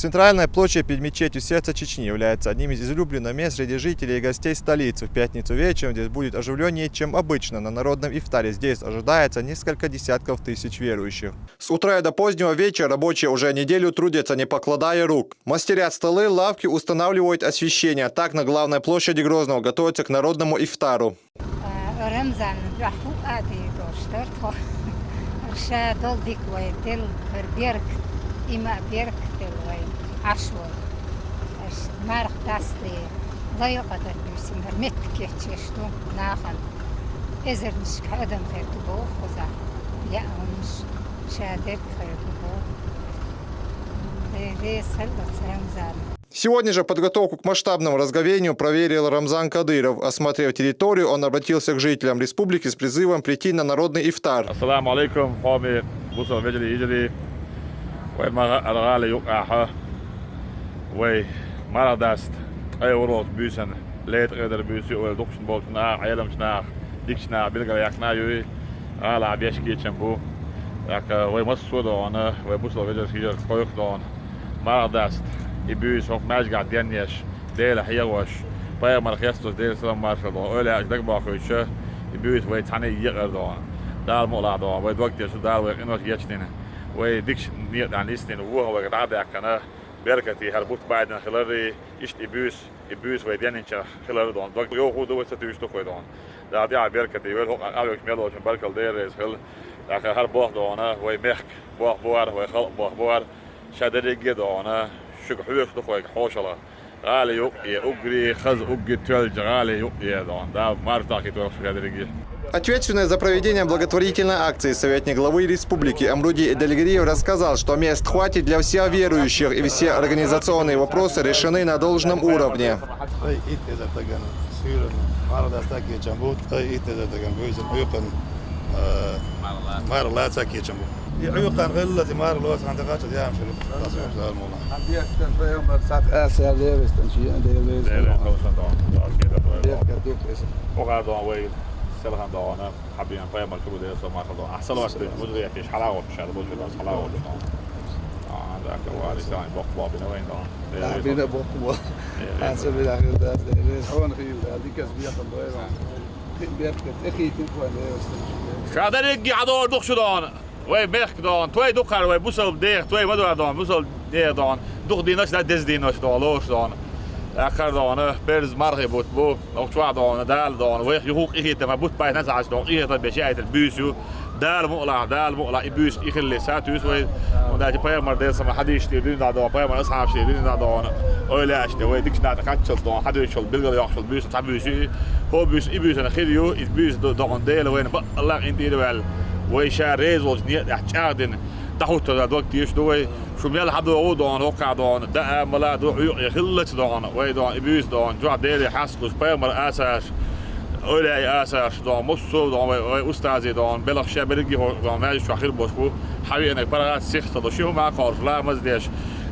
Центральная площадь перед мечетью сердца Чечни является одним из излюбленных мест среди жителей и гостей столицы. В пятницу вечером здесь будет оживленнее, чем обычно. На народном ифтаре здесь ожидается несколько десятков тысяч верующих. С утра и до позднего вечера рабочие уже неделю трудятся, не покладая рук. Мастерят столы, лавки, устанавливают освещение. Так на главной площади Грозного готовятся к народному ифтару. عشوائي مرق دستی ضيق قدر بيسمر متك تشتو ناخن إذا مش كأدم خير تبو خذا يا مش شادر خير تبو ده سلطة رمزان. Сегодня же подготовку к масштабному разговению проверил Рамзан Кадыров. Осмотрев территорию, он обратился к жителям республики с призывом прийти на народный ифтар. Ассаламу алейкум, хами, бусал ведели идели, вай мага алгали юкаха. وي مرادست أي ورود بيسن ليت قدر بيسي أول دكشن بولتنا عيلمشنا ديكشنا بيلقى ياكنا يوي على بيشكي تشمبو ياك وي مسود أنا وي بوصل فيجر كيجر قيق دون مرادست يبيس هوك ماجع دينيش ديل حيوش باي مرخيستوس ديل سلام مارشل دون أولي أجدك باخوش يبيس وي تاني يقر دون دار مولع دون وي دوك ديش دار وي إنوش يجتين وي ديكش نيت عن إستين ووه وي قدعد ياكنا بركتي هربوت بعدنا خلاري إيش إبوس ويدينينشا خلاري دون دوك يوهو دو ستويش تقوي دون دا دي بركتي ويل هوك أبيك ميلو عشان بركل ديريز خل لكن هربوه دونا ويمخك بوه بوار ويخلق بوه بوار شادريجي دونا شق حوش تقوي حوشلا غالي يوك يوغري خز أوغي تولج غالي يوك دون دا مارتاكي تورش شادريجي. Ответственный за проведение благотворительной акции советник главы республики Амруди Эдельгириев рассказал, что мест хватит для всех верующих и все организационные вопросы решены на должном уровне. سلخان دانا حبينا طيب مركبو ده سما خلاص أحسن وقت مزري فيش حلاوة في الشارع بوجه ده حلاوة ده ذاك هو اللي ساين بقبا بين وين ده بين بقبا حسب الأخير ده هون خيل هذيك كسبية الله بيركت أخي تنقل شادر يجي عدور دخش دان وين بيرك دان توي دخل وين بوصل دير توي ما دور دان بوصل دير دان دخ ديناش لا دز ديناش دالوش دان آخر دانه برز مرغی بود بو اکتوا دانه دال دانه وی یهوک ایت ما بود باید نزاعش دان ایت بچه البوسو دال مقلع البوس ایخلی ساتوس وی اون پای مرد سما حدیش تیدین دادن پای مرد اصحابش تیدین دادن اولاش ده وی دیگه نات خاطر دان حدیش شل بلغ یاخل بوس تبوسی هو بوس ایبوس انا خیلیو ایبوس دان دال وین الله انت ایدوال وی شهر رزوج نیت احتیاجن تحوت دادوک دیش دوی شو ميال حد يعودون وقعدون ده ملا دو يخلت دون ويدون يبيس دون جوا ديري حسكوس بيمر اساس اولي اساس دون مصو دون وي استاذي دون بلغ شابرجي دون ماجي شو اخير بوشكو حبي انك برات سيخت دو شو ما قارف لا مزديش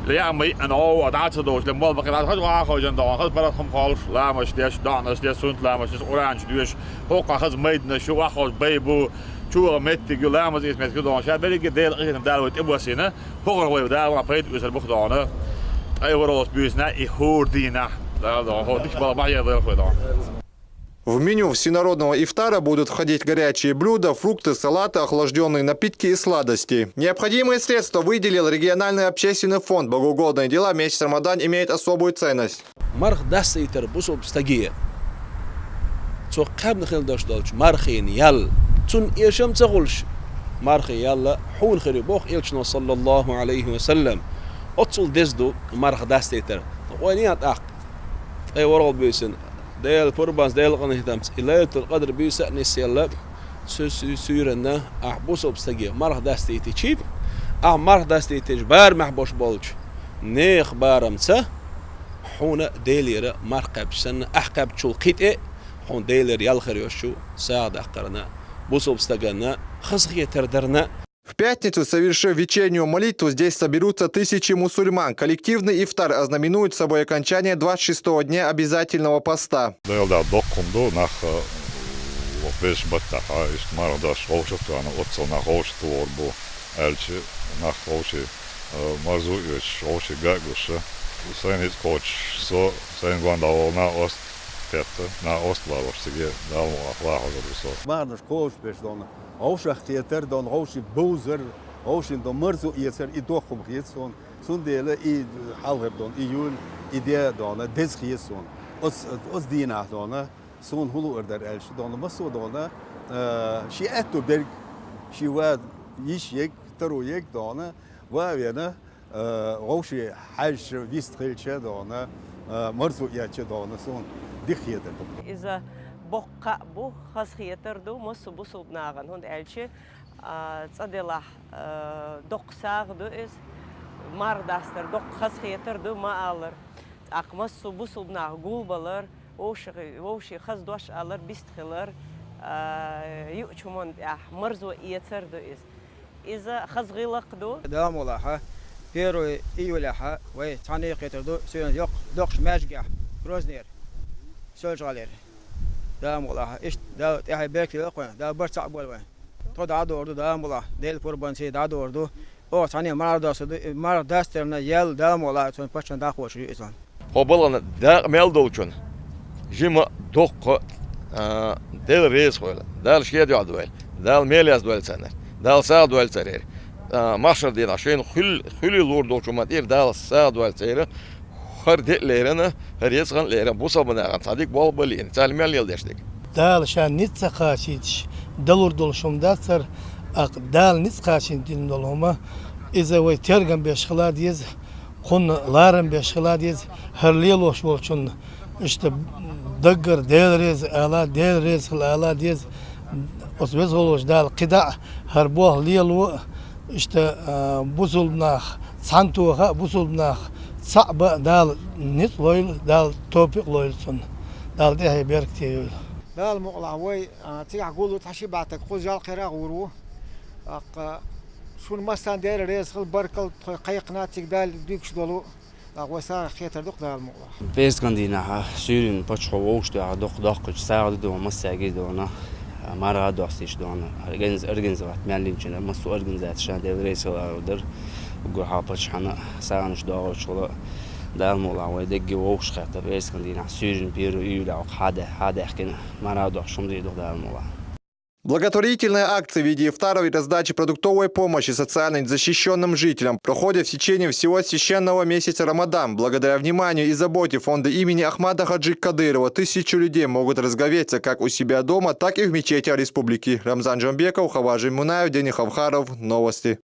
لا مي انا هو ادعت دوش لما بقى خد واخو جن دون خد برات هم قارف لا مش ديش دون اس ديش سنت لا مش اورانج دوش هو خد ميدنا شو اخو بيبو شو مت جلام زي اسمه كده عشان بلقي ديل غير دال وتبوسينا هو هو دال وعبيد وصل بخدانه أي ورا بيزنا يهودينا ده هو ديش بلا بعيا ده خدان. В меню всенародного ифтара будут входить горячие блюда, фрукты, салаты, охлажденные напитки и сладости. Необходимые средства выделил региональный общественный фонд. Богоугодные дела месяц Рамадан имеет особую ценность. Марх даст и тербусу бстагия. Цокабн хил дашдалч мархин ял. تون إيشام تقولش مرخي يلا حول خير بوخ إلشنا صلى الله عليه وسلم أتصل دزدو مرخ داستيتر وينيات أق أي ورال بيسن ديال فربانس ديال قنهتمس إلا القدر بيسن نسيلا سيرنا أحبوس بستجي مرخ داستيتي شيف مرخ داستيتي جبار محبوش بولج نيخ بارمسه حونا ديليرا مرقب سن أحكب شو قيت حون ديلير يالخير يوشو ساعد أقرنا В пятницу, совершив вечернюю молитву, здесь соберутся тысячи мусульман. Коллективный ифтар ознаменует собой окончание 26-го дня обязательного поста. Marzuic, Oši Gaguša, Sainīts koč, so Sain Gondalo na ost petta, na ostlavoš sige dalmo lahogodu so. Marnas koosbes dan, Oshach theater dan Oshi Bozer, Oshin dan Marzuic i dochum giet zo'n delen i halher dan i jul idee dan des giet zo'n. Os dienach dan, zo'n hulu der elche dan, maar zo dan, she etto berg, she was yishik, teruyik dan, وأنا غوشي حاج ويستخيل دانا مرزو ياتش دانا سون دخيتر. إذا بقى بو خاص خيتر دو مس بوسو بناغن هند ألشي تصدلا دق ساغ دو إز مار داستر دق خاص خيتر دو ما ألر أقمس بوسو بناغ قول بلر ووشي خاص دوش ألر بيستخيلر يؤشمون مرزو ياتر دو إز. إذا خاص غيلق دو دام ولاها بيرو إيولاها وي تاني قتردو سون يق دقش ماجع روزنير سولج عليه دام ولاها إيش دا تهاي بيك لقوين دا برتع بولوين تو دا دوردو دام ولا ديل قربان سي دا دوردو أو تاني مار داسترنا يل دام ولا تون باشن دا خوش يسون قبلنا دا ميل دولچون جيم دوق ديل ريس ولا دال شيد يعدويل دال ميلياس دويل سنه دال ساعد والترير ماشر دين عشان خلي لور دوشمات إير دال ساعد والترير خرد ليرنا هريس خان ليرنا بوصل بناعن صديق بول بلين تعلم يال يلدشتك دال شان نتسقاشيتش دلور دولشم داستر دال نتسقاشين دين دولهما إذا وي ترجم بيشخلا ديز خون لارم بيشخلا ديز هرليلوش بولشون إشت دقر ديل ريز آلا ديل ريز خل آلا ديز أسبز هولوش دال قداع هربوه ليلو إشت بوصلناخ سانتوها بوصلناخ صعب دال نت لويل دال توبيق لويل سن دال ده هي بيركتي دال مقلع وي تيع قولو تحشي بعتك خو جال قراغ ورو شون مستان داير ريس خل بركل قيقنا تيك دال ديكش دولو وسار خيتر دوق دال مقلع بيست كندينا سيرين باتش خووش دوق ساعد دو مساجي دونا مرة دوستيش دونا أرجنز وقت مالين جنا مسوا أرجنزات شان ديل ريس ولا ودر وقول حابش حنا سانش داغش ولا دال مولا ويدق ووش خاطر ريس كندينا سيرين بيرو يولا هذا حكينا مرة دوشم دي دال مولا. Благотворительные акции в виде ифтаров и раздачи продуктовой помощи социально незащищенным жителям проходят в течение всего священного месяца Рамадан. Благодаря вниманию и заботе фонда имени Ахмада Хаджи Кадырова тысячи людей могут разговеться как у себя дома, так и в мечетях республики. Рамзан Джамбеков, Хаважи Мунаев, Денис Хавхаров. Новости.